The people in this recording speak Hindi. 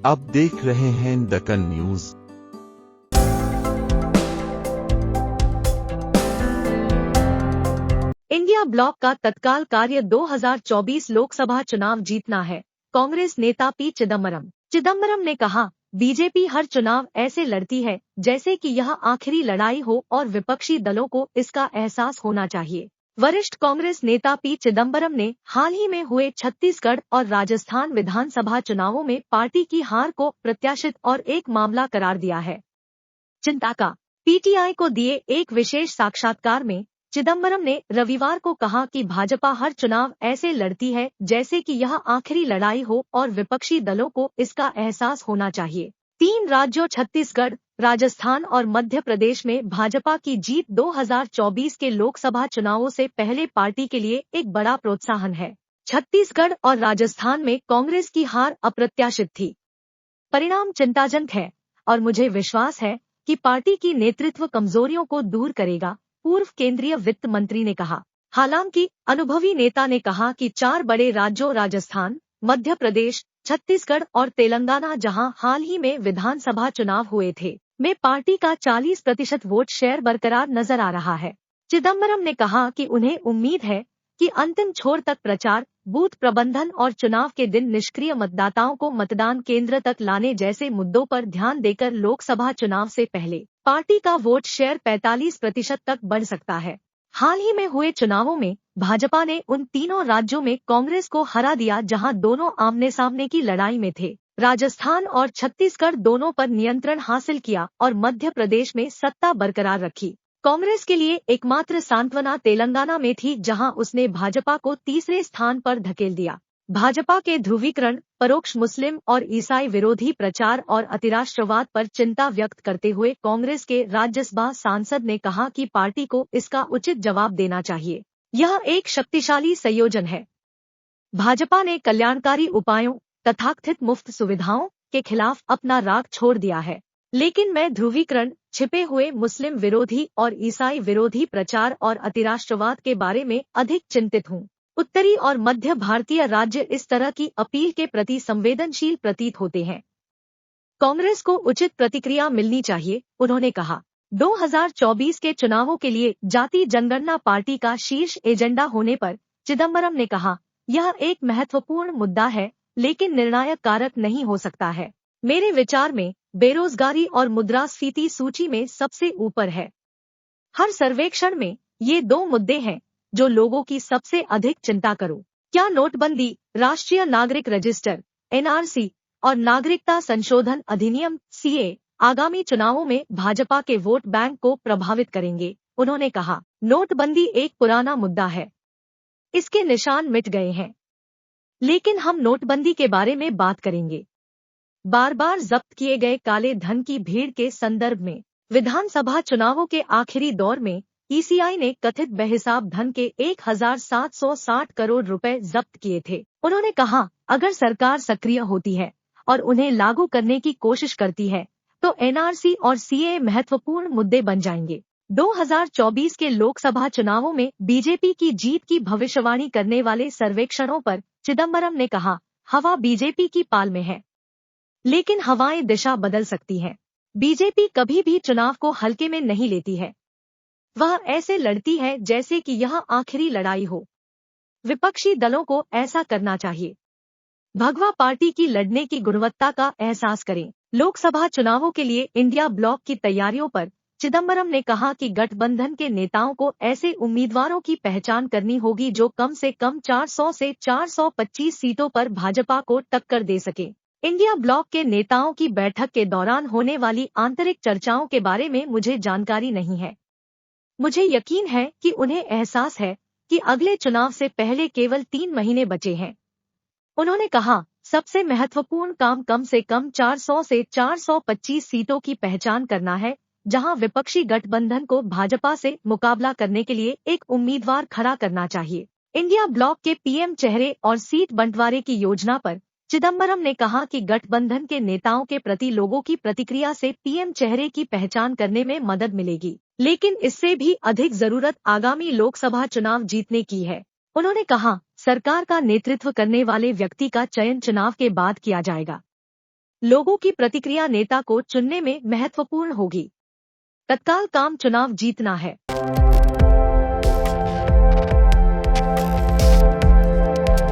आप देख रहे हैं दक्कन न्यूज। इंडिया ब्लॉक का तत्काल कार्य 2024 लोकसभा चुनाव जीतना है। कांग्रेस नेता पी चिदम्बरम ने कहा, बीजेपी हर चुनाव ऐसे लड़ती है जैसे कि यह आखिरी लड़ाई हो और विपक्षी दलों को इसका एहसास होना चाहिए। वरिष्ठ कांग्रेस नेता पी चिदम्बरम ने हाल ही में हुए छत्तीसगढ़ और राजस्थान विधानसभा चुनावों में पार्टी की हार को प्रत्याशित और एक मामला करार दिया है। चिंता का पीटीआई को दिए एक विशेष साक्षात्कार में चिदम्बरम ने रविवार को कहा कि भाजपा हर चुनाव ऐसे लड़ती है जैसे कि यह आखिरी लड़ाई हो और विपक्षी दलों को इसका एहसास होना चाहिए। 3 राज्यों छत्तीसगढ़, राजस्थान और मध्य प्रदेश में भाजपा की जीत 2024 के लोकसभा चुनावों से पहले पार्टी के लिए एक बड़ा प्रोत्साहन है। छत्तीसगढ़ और राजस्थान में कांग्रेस की हार अप्रत्याशित थी। परिणाम चिंताजनक है और मुझे विश्वास है कि पार्टी की नेतृत्व कमजोरियों को दूर करेगा, पूर्व केंद्रीय वित्त मंत्री ने कहा। हालांकि अनुभवी नेता ने कहा कि 4 बड़े राज्यों राजस्थान, मध्य प्रदेश, छत्तीसगढ़ और तेलंगाना, जहां हाल ही में विधानसभा चुनाव हुए थे, में पार्टी का 40% वोट शेयर बरकरार नजर आ रहा है। चिदम्बरम ने कहा कि उन्हें उम्मीद है कि अंतिम छोर तक प्रचार, बूथ प्रबंधन और चुनाव के दिन निष्क्रिय मतदाताओं को मतदान केंद्र तक लाने जैसे मुद्दों पर ध्यान देकर लोकसभा चुनाव से पहले पार्टी का वोट शेयर 45% तक बढ़ सकता है। हाल ही में हुए चुनावों में भाजपा ने उन तीनों राज्यों में कांग्रेस को हरा दिया जहां दोनों आमने सामने की लड़ाई में थे। राजस्थान और छत्तीसगढ़ दोनों पर नियंत्रण हासिल किया और मध्य प्रदेश में सत्ता बरकरार रखी। कांग्रेस के लिए एकमात्र सांत्वना तेलंगाना में थी, जहां उसने भाजपा को तीसरे स्थान पर धकेल दिया। भाजपा के ध्रुवीकरण, परोक्ष मुस्लिम और ईसाई विरोधी प्रचार और अतिराष्ट्रवाद पर चिंता व्यक्त करते हुए कांग्रेस के राज्यसभा सांसद ने कहा कि पार्टी को इसका उचित जवाब देना चाहिए। यह एक शक्तिशाली संयोजन है। भाजपा ने कल्याणकारी उपायों, तथाकथित मुफ्त सुविधाओं के खिलाफ अपना राग छोड़ दिया है, लेकिन मैं ध्रुवीकरण, छिपे हुए मुस्लिम विरोधी और ईसाई विरोधी प्रचार और अतिराष्ट्रवाद के बारे में अधिक चिंतित हूँ। उत्तरी और मध्य भारतीय राज्य इस तरह की अपील के प्रति संवेदनशील प्रतीत होते हैं। कांग्रेस को उचित प्रतिक्रिया मिलनी चाहिए, उन्होंने कहा। 2024 के चुनावों के लिए जाति जनगणना पार्टी का शीर्ष एजेंडा होने पर चिदम्बरम ने कहा, यह एक महत्वपूर्ण मुद्दा है लेकिन निर्णायक कारक नहीं हो सकता है। मेरे विचार में बेरोजगारी और मुद्रास्फीति सूची में सबसे ऊपर है। हर सर्वेक्षण में ये 2 मुद्दे हैं जो लोगों की सबसे अधिक चिंता करो। क्या नोटबंदी, राष्ट्रीय नागरिक रजिस्टर (NRC) और नागरिकता संशोधन अधिनियम (CA) आगामी चुनावों में भाजपा के वोट बैंक को प्रभावित करेंगे? उन्होंने कहा, नोटबंदी एक पुराना मुद्दा है। इसके निशान मिट गए हैं, लेकिन हम नोटबंदी के बारे में बात करेंगे। बार बार जब्त किए गए काले धन की भीड़ के संदर्भ में विधानसभा चुनावों के आखिरी दौर में ECI ने कथित बेहिसाब धन के 1760 करोड़ रुपए जब्त किए थे। उन्होंने कहा, अगर सरकार सक्रिय होती है और उन्हें लागू करने की कोशिश करती है तो NRC और CA महत्वपूर्ण मुद्दे बन जाएंगे। 2024 के लोकसभा चुनावों में बीजेपी की जीत की भविष्यवाणी करने वाले सर्वेक्षणों पर चिदम्बरम ने कहा, हवा बीजेपी की पाल में है, लेकिन हवाएं दिशा बदल सकती हैं। बीजेपी कभी भी चुनाव को हल्के में नहीं लेती है। वह ऐसे लड़ती है जैसे कि यह आखिरी लड़ाई हो। विपक्षी दलों को ऐसा करना चाहिए। भगवा पार्टी की लड़ने की गुणवत्ता का एहसास करें। लोकसभा चुनावों के लिए इंडिया ब्लॉक की तैयारियों पर चिदम्बरम ने कहा कि गठबंधन के नेताओं को ऐसे उम्मीदवारों की पहचान करनी होगी जो कम से कम 400 से 425 सीटों पर भाजपा को टक्कर दे सके। इंडिया ब्लॉक के नेताओं की बैठक के दौरान होने वाली आंतरिक चर्चाओं के बारे में मुझे जानकारी नहीं है। मुझे यकीन है कि उन्हें एहसास है कि अगले चुनाव से पहले केवल 3 महीने बचे हैं। उन्होंने कहा, सबसे महत्वपूर्ण काम कम से कम 400 से 425 सीटों की पहचान करना है, जहां विपक्षी गठबंधन को भाजपा से मुकाबला करने के लिए एक उम्मीदवार खड़ा करना चाहिए। इंडिया ब्लॉक के PM चेहरे और सीट बंटवारे की योजना पर चिदम्बरम ने कहा कि गठबंधन के नेताओं के प्रति लोगों की प्रतिक्रिया से PM चेहरे की पहचान करने में मदद मिलेगी, लेकिन इससे भी अधिक जरूरत आगामी लोकसभा चुनाव जीतने की है। उन्होंने कहा, सरकार का नेतृत्व करने वाले व्यक्ति का चयन चुनाव के बाद किया जाएगा। लोगों की प्रतिक्रिया नेता को चुनने में महत्वपूर्ण होगी। तत्काल काम चुनाव जीतना है।